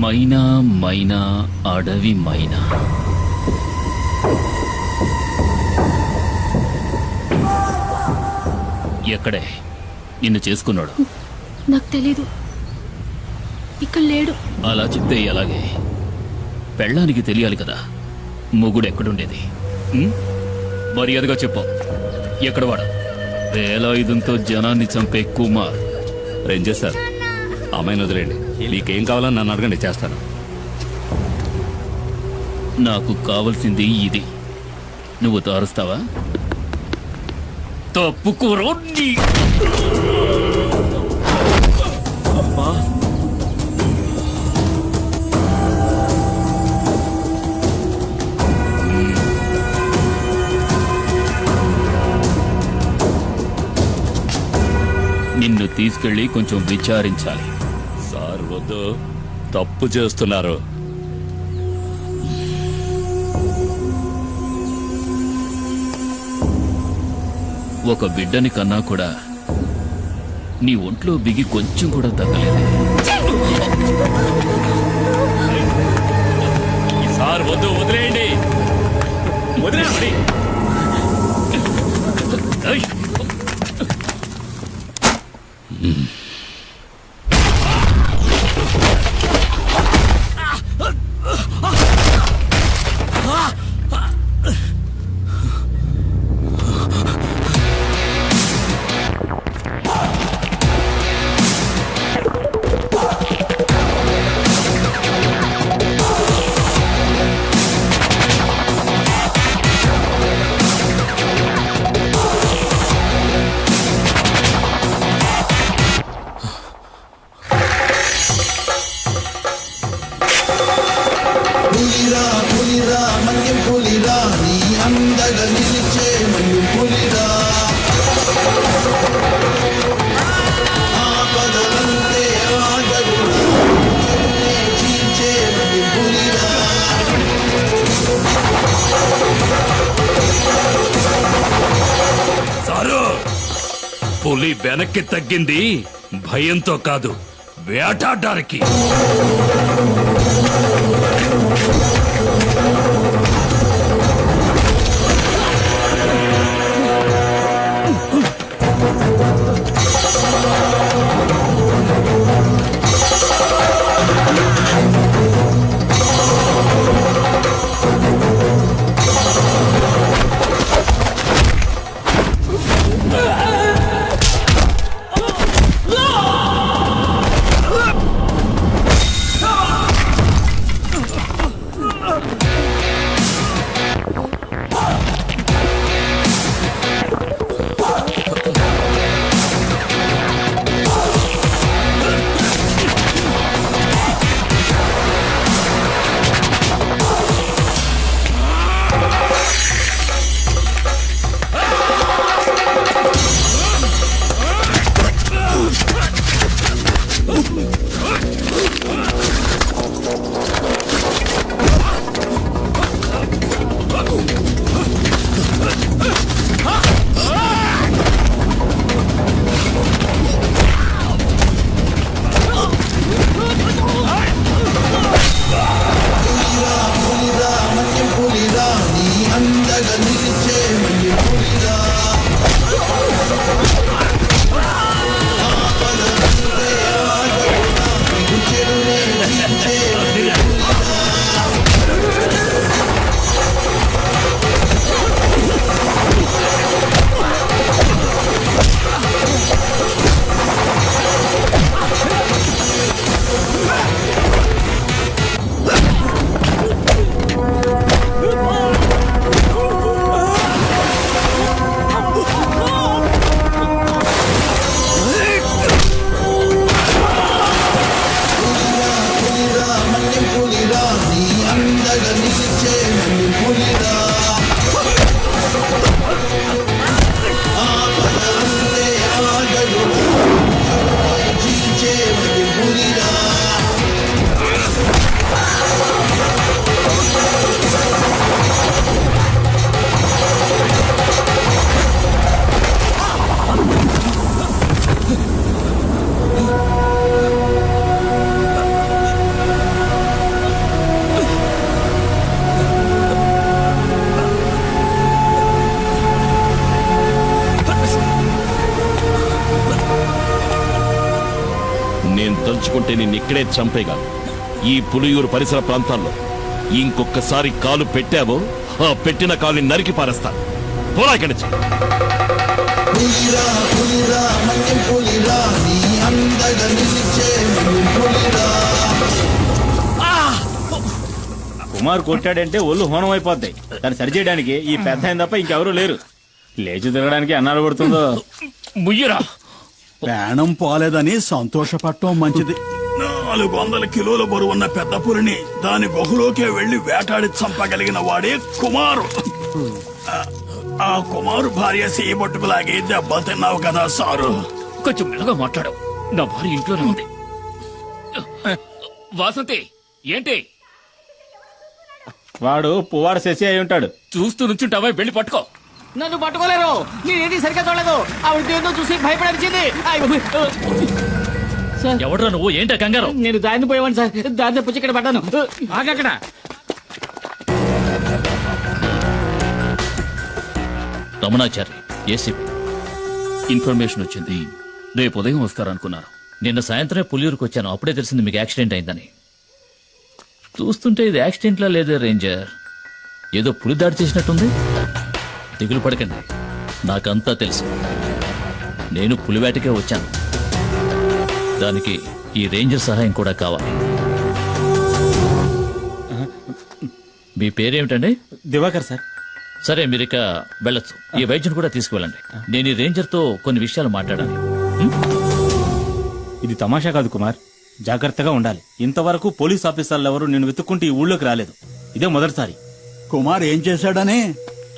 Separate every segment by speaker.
Speaker 1: మైనా మైనా అడవి మైనా. ఎక్కడే నిన్ను చేసుకున్నాడు?
Speaker 2: నాకు తెలీదు, ఇక్కడ లేడు.
Speaker 1: అలా చెప్తే ఎలాగే? పెళ్ళానికి తెలియాలి కదా మొగుడు ఎక్కడుండేది. మర్యాదగా చెప్పు, ఎక్కడ వాడు? వేలాయుధంతో జనాన్ని చంపే కుమార్.
Speaker 3: రేంజర్ సార్, అమ్మాయిని వదిలేండి. మీకేం కావాలని నన్ను అడగండి, చేస్తాను.
Speaker 1: నాకు కావలసింది ఇది. నువ్వు తారుస్తావా? తప్పుకోరో. నిన్ను తీసుకెళ్లి కొంచెం విచారించాలి.
Speaker 3: సార్ వద్దు, తప్పు చేస్తున్నారు.
Speaker 1: ఒక బిడ్డని కన్నా కూడా నీ ఒంట్లో బిగి కొంచెం కూడా తగ్గలేదు.
Speaker 3: సార్ వద్దు, వదిలేయండి. వదిలేయండి.
Speaker 1: పులి వెనక్కి తగ్గింది భయంతో కాదు, వేటాడడానికి.
Speaker 4: నేను తలుచుకుంటే నిన్ను ఇక్కడే చంపేగాను. ఈ పులియూరు పరిసర ప్రాంతాల్లో ఇంకొకసారి కాలు పెట్టావో ఆ పెట్టిన కాలుని నరికి పారేస్తాను. పోరా ఇక్కడి నుంచి.
Speaker 5: కుమార్ కొట్టాడంటే ఒళ్ళు హోనం అయిపోద్ది. దాన్ని సరిచేయడానికి ఈ పెద్ద ఆయన తప్ప ఇంకెవరూ లేరు. లేచి తిరగడానికి అన్నాడు పడుతుందో.
Speaker 1: ముయ్యరా.
Speaker 6: ప్రాణం పోలేదని సంతోషపడటం మంచిది.
Speaker 7: 400 కిలోల బరువున్న పెద్ద పులిని దాని గుహలోకే వెళ్లి వేటాడి చంపగలిగిన వాడే కుమారు. ఆ కుమారు భార్య సీబొట్టుకులాగి దెబ్బలు తిన్నావు కదా సారు.
Speaker 1: కొంచెం మెల్లగా మాట్లాడు. నా భార్య ఇంట్లోనే ఉంది. వాసంతి ఏంటి
Speaker 5: వాడు పువ్వాడు శశి అయి ఉంటాడు.
Speaker 1: చూస్తూ నుంచుంటావా? వెళ్ళి పట్టుకో.
Speaker 8: నన్ను పట్టుకోలేరు. నేనేది సరిగ్గా చూడలేదు. ఆవిడ దేంతో చూసి భయపడనిచ్చింది.
Speaker 1: ఎవడ్రా నువ్వు? ఏంటా కంగారు?
Speaker 8: నేను దారిని పోయేవాడిని సార్. దారిని పుచ్చి ఇక్కడ పడ్డాను.
Speaker 1: ఆగక్కడ. రమణాచారి, ఏసీపీ. ఇన్ఫర్మేషన్ వచ్చింది. రేపు ఉదయం వస్తారనుకున్నారు. నిన్న సాయంత్రమే పులియూరుకు వచ్చాను. అప్పుడే తెలిసింది మీకు యాక్సిడెంట్ అయిందని. చూస్తుంటే ఇది యాక్సిడెంట్లా లేదే రేంజర్. ఏదో పులి దాడి చేసినట్టుంది. దిగులు పడకండి, నాకంతా తెలుసు. నేను పులివేటకే వచ్చాను. దానికి ఈ రేంజర్ సహాయం కూడా కావాలి. మీ పేరేమిటండి?
Speaker 5: దివాకర్ సార్.
Speaker 1: సరే, మీరిక వెళ్ళొచ్చు. ఈ వైద్యుని కూడా తీసుకువెళ్ళండి. నేను ఈ రేంజర్తో కొన్ని విషయాలు మాట్లాడాలి.
Speaker 5: ఇది తమాషా కాదు కుమార్, జాగ్రత్తగా ఉండాలి. ఇంతవరకు పోలీస్ ఆఫీసర్లు ఎవరు నేను వెతుక్కుంటే ఈ ఊళ్ళోకి రాలేదు. ఇదే మొదటిసారి.
Speaker 6: కుమార్ ఏం చేశాడని?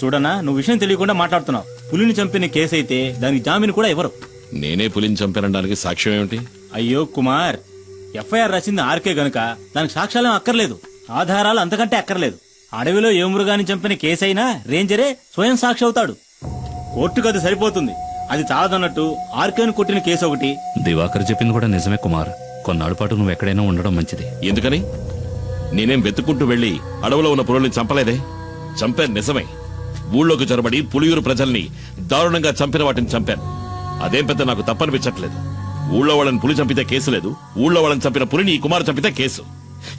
Speaker 5: చూడనా, నువ్వు విషయం తెలియకుండా మాట్లాడుతున్నావు. పులిని చంపిన కేసు అయితే దానికి జామీన్ కూడా ఇవ్వరు.
Speaker 4: నేనే పులిని చంపానడానికి సాక్ష్యం ఏమిటి?
Speaker 5: అయ్యో కుమార్, ఎఫ్ఐఆర్ రాసింది ఆర్కే గనుక దానికి సాక్ష్యాలేం అక్కర్లేదు, ఆధారాలు అంతకంటే అక్కర్లేదు. అడవిలో ఏ మృగాన్ని చంపిన కేసైనా రేంజరే స్వయం సాక్షి అవుతాడు. కోర్టుకు అది సరిపోతుంది. అది చాలదన్నట్టు ఆర్కేను కొట్టిన కేసు ఒకటి.
Speaker 3: దివాకర్ చెప్పింది కూడా నిజమే కుమార్. కొన్నాళ్ళ పాటు నువ్వు ఎక్కడైనా ఉండడం మంచిది.
Speaker 4: ఎందుకని? నేనేం వెతుక్కుంటూ వెళ్లి అడవిలో ఉన్న పులుల్ని చంపలేదే. చంపాను నిజమే. ఊళ్ళోకి చొరబడి పులియూరు ప్రజల్ని దారుణంగా చంపిన వాటిని చంపాను. అదేం పెద్ద నాకు తప్పనిపించట్లేదు. ఊళ్ళో వాళ్ళని పులి చంపితే కేసు లేదు. ఊళ్ళో వాళ్ళని చంపిన పులిని ఈ కుమారు చంపితే కేసు.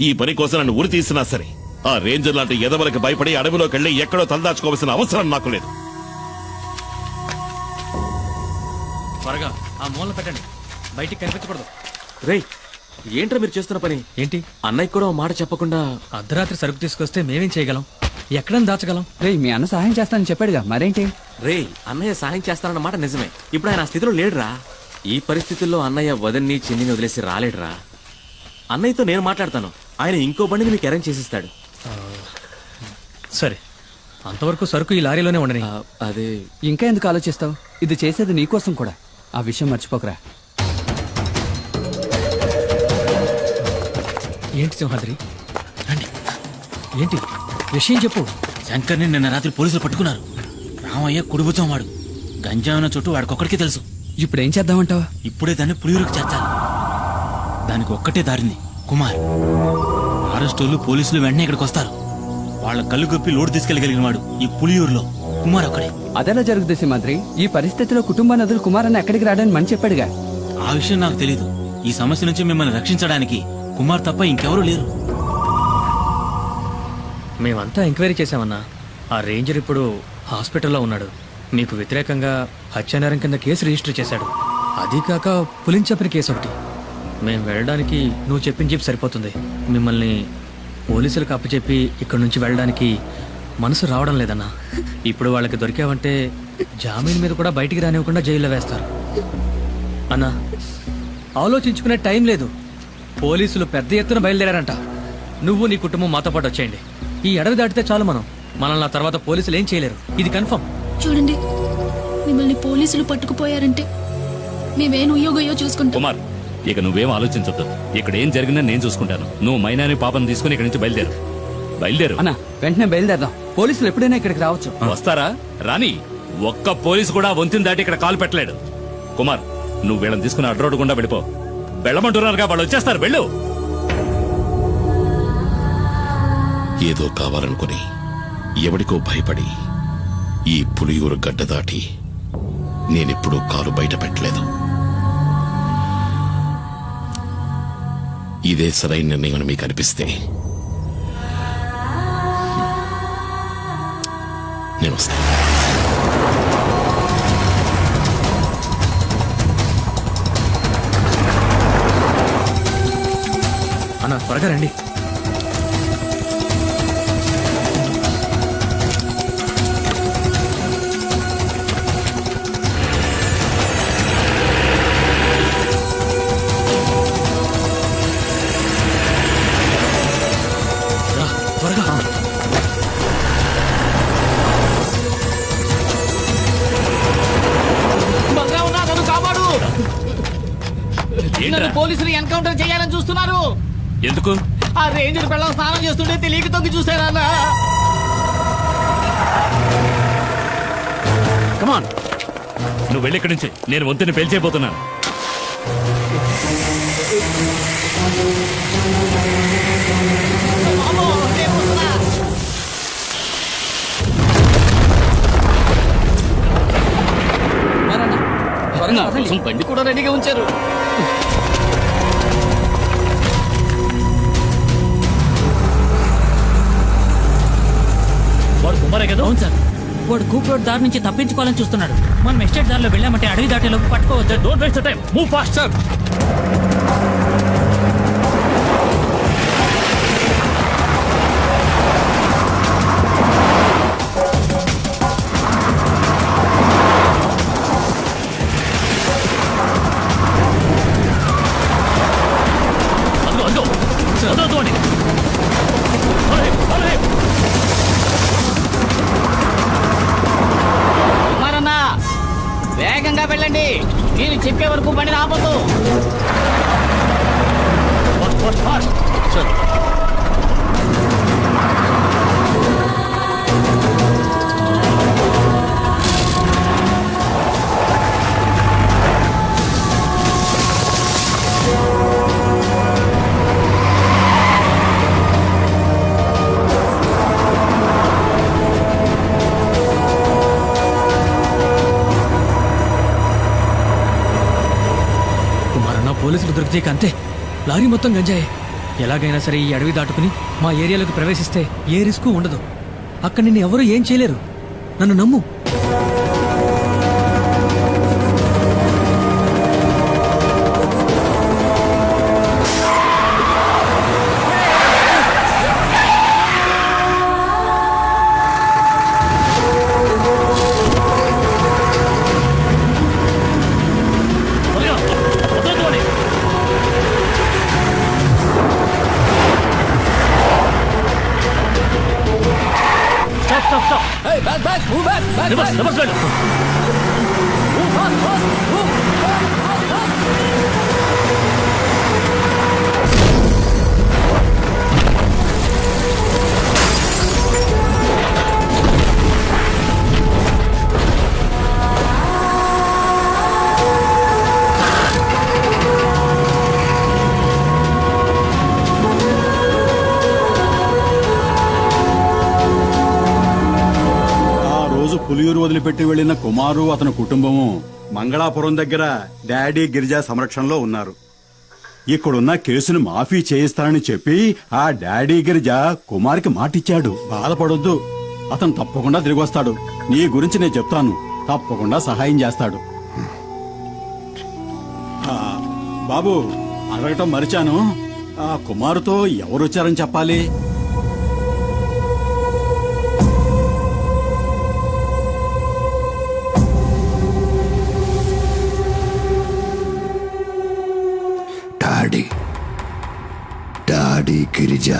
Speaker 4: ఈ పని కోసం నన్ను ఉరి తీసినా సరే ఆ రేంజర్ లాంటి ఎదవలకి భయపడి అడవిలోకి వెళ్లి ఎక్కడో తలదాచుకోవాల్సిన అవసరం నాకు లేదు.
Speaker 1: త్వరగా ఆ మూల పెట్టండి, బయటికి కనిపించకూడదు.
Speaker 9: రేయ్, ఏంట్రా మీరు చేస్తున్న పని?
Speaker 8: ఏంటి?
Speaker 9: అన్నయ్య కూడా ఓ మాట చెప్పకుండా
Speaker 8: అర్ధరాత్రి సరుకు తీసుకొస్తే మేమేం చేయగలం? ఎక్కడని దాచగలం?
Speaker 10: రేయ్, మీ అన్న సహాయం చేస్తానని చెప్పాడుగా, మరేంటి?
Speaker 9: రేయ్, అన్నయ్య సాయం చేస్తానన్న మాట నిజమే. ఇప్పుడు ఆయన ఆ స్థితిలో లేడురా. ఈ పరిస్థితుల్లో అన్నయ్య వదన్ని చిన్నిని వదిలేసి రాలేడురా. అన్నయ్యతో నేను మాట్లాడతాను. ఆయన ఇంకో బండిని మీకు అరేంజ్ చేసిస్తాడు.
Speaker 8: సరే, అంతవరకు సరుకు ఈ లారీలోనే ఉండని.
Speaker 9: అదే
Speaker 10: ఇంకా ఎందుకు ఆలోచిస్తావు? ఇది చేసేది నీకోసం కూడా. ఆ విషయం మర్చిపోకరా.
Speaker 8: ఏంటి సింహాద్రి? రండి. ఏంటి విషయం చెప్పు.
Speaker 5: శంకర్ని నిన్న రాత్రి పోలీసులు పట్టుకున్నారు. రామయ్య కుడిబుచ్చం వాడు. గంజాయిన చుట్టూ వాడికొక్కడికే తెలుసు.
Speaker 10: ఇప్పుడు ఏం చేద్దామంటావా?
Speaker 5: ఇప్పుడే దాన్ని పులియూరుకు చేర్చాలి. దానికి ఒక్కటే దారింది, కుమార్. అరెస్టోళ్ళు పోలీసులు వెంటనే ఇక్కడికి వస్తారు. వాళ్ళ కళ్ళు గొప్పి లోడు తీసుకెళ్లగలిగిన వాడు ఈ పులియూరులో కుమార్ ఒక్కడే.
Speaker 10: అదెలా జరుగుతుంది సింహాద్రి? ఈ పరిస్థితిలో కుటుంబాన్ని వదిలి కుమార్ అన్న ఎక్కడికి రాడని మని చెప్పాడుగా.
Speaker 5: ఆ విషయం నాకు తెలీదు. ఈ సమస్య నుంచి మిమ్మల్ని రక్షించడానికి కుమార్ తప్ప ఇంకెవరూ లేరు.
Speaker 8: మేమంతా ఎంక్వైరీ చేశామన్నా. ఆ రేంజర్ ఇప్పుడు హాస్పిటల్లో ఉన్నాడు. మీకు వ్యతిరేకంగా హత్యానేరం కింద కేసు రిజిస్టర్ చేశాడు. అది కాక పులిని చంపిన కేసు ఒకటి. మేము వెళ్ళడానికి నువ్వు చెప్పిన చెప్పి సరిపోతుంది. మిమ్మల్ని పోలీసులకు అప్పచెప్పి ఇక్కడి నుంచి వెళ్ళడానికి మనసు రావడం లేదన్నా. ఇప్పుడు వాళ్ళకి దొరికావంటే జామీన్ మీద కూడా బయటికి రానివ్వకుండా జైల్లో వేస్తారు. అన్నా, ఆలోచించుకునే టైం లేదు. పోలీసులు పెద్ద ఎత్తున బయలుదేరారంట. నువ్వు నీ కుటుంబం మాతో పాటు వచ్చేయండి. ఈ అడవి దాటితే చాలు మనల్ని ఆ తర్వాత పోలీసులు ఏం చేయలేరు. ఇది కన్ఫర్మ్.
Speaker 2: చూడండి, మిమ్మల్ని పోలీసులు పట్టుకుపోయారంటే మేమేం ఉయ్యోగయ్యో చూసుకుంటాం.
Speaker 3: కుమార్, ఇక నువ్వేం ఆలోచించొద్దు. ఇక్కడ ఏం జరిగిందని నేను చూసుకుంటాను. నువ్వు మైనాని పాపను తీసుకుని ఇక్కడి నుంచి బయలుదేరు.
Speaker 10: అన్న, వెంటనే బయలుదేరదాం. పోలీసులు ఎప్పుడైనా ఇక్కడికి రావచ్చు.
Speaker 3: వస్తారా? రాని. ఒక్క పోలీసు కూడా వంతిని దాటి ఇక్కడ కాలు పెట్టలేడు. కుమార్, నువ్వు వీళ్ళని తీసుకుని అడ్రోడ్ గుండా వెళ్ళిపో. వెళ్ళమంటున్నారుగా, వాళ్ళు వచ్చేస్తారు. వెళ్ళు.
Speaker 4: ఏదో కావాలనుకుని ఎవడికో భయపడి ఈ పులియూరు గడ్డ దాటి నేనెప్పుడూ కాలు బయట పెట్టలేదు. ఇదే సరైన నిర్ణయం అని మీకు అనిపిస్తే నేను వస్తాను.
Speaker 8: అన్న త్వరగా రండి. రా, త్వరగా.
Speaker 1: కాపాడు.
Speaker 3: ఏంట్రా?
Speaker 1: పోలీసులు ఎన్కౌంటర్ చేయాలని చూస్తున్నారు.
Speaker 3: ఎందుకు?
Speaker 1: ఆ రేంజర్ పిల్లలు స్నానం చేస్తుంటే తెలియక తొంగి చూసారా?
Speaker 3: కమాన్, నువ్వు వెళ్ళి ఇక్కడి నుంచి. నేను వంతుని పేల్చేయబోతున్నాను.
Speaker 1: బండి కూడా రెడీగా ఉంచారు.
Speaker 8: వాడు కుమారే కదా? అవును సార్. వాడు కూప్ రోడ్ దారి నుంచి తప్పించుకోవాలని చూస్తున్నాడు. మనం ఎస్టేట్ దారిలో వెళ్ళామంటే అడవి దాటేలోపు పట్టుకోవచ్చు.
Speaker 1: Don't waste time, move fast sir. వేగంగా వెళ్ళండి. నేను చెప్పే వరకు బండి ఆపొద్దు.
Speaker 8: పోలీసులు దొరికితే అంతే. లారీ మొత్తం గంజాయే. ఎలాగైనా సరే ఈ అడవి దాటుకుని మా ఏరియాలోకి ప్రవేశిస్తే ఏ రిస్క్ ఉండదు. అక్కడ నిన్ను ఎవరూ ఏం చేయలేరు. నన్ను నమ్ము.
Speaker 6: పులియూరు వదిలిపెట్టి వెళ్లిన కుమారు అతని కుటుంబము మంగళాపురం దగ్గర డాడీ గిరిజా సంరక్షణలో ఉన్నారు. ఇక్కడున్న కేసును మాఫీ చేయిస్తానని చెప్పి ఆ డాడీ గిరిజా కుమార్కి మాటిచ్చాడు. బాధపడొద్దు, అతను తప్పకుండా తిరిగి వస్తాడు. నీ గురించి నేను చెప్తాను, తప్పకుండా సహాయం చేస్తాడు. బాబు, అడగటం మరిచాను, ఆ కుమారుతో ఎవరొచ్చారని చెప్పాలి?
Speaker 11: డాడీ గిరిజా.